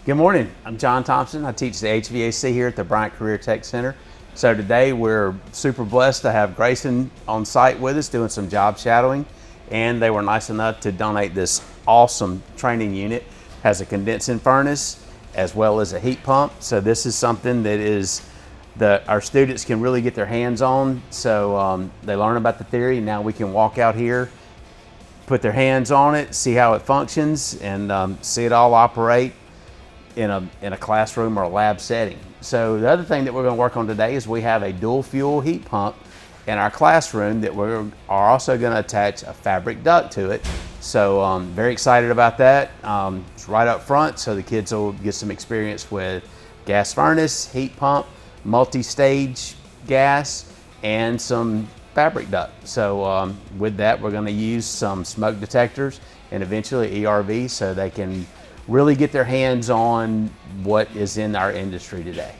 Good morning, I'm John Thompson. I teach the HVAC here at the Bryant Career Tech Center. So today we're super blessed to have Grayson on site with us doing some job shadowing, and they were nice enough to donate this awesome training unit. Has a condensing furnace as well as a heat pump. So this is something that our students can really get their hands on. So they learn about the theory. Now we can walk out here, put their hands on it, see how it functions, and see it all operate in a classroom or a lab setting. So the other thing that we're going to work on today is we have a dual fuel heat pump in our classroom that we are also going to attach a fabric duct to it. So very excited about that. It's right up front, so the kids will get some experience with gas furnace, heat pump, multi-stage gas, and some fabric duct. So with that, we're going to use some smoke detectors and eventually ERV so they can really get their hands on what is in our industry today.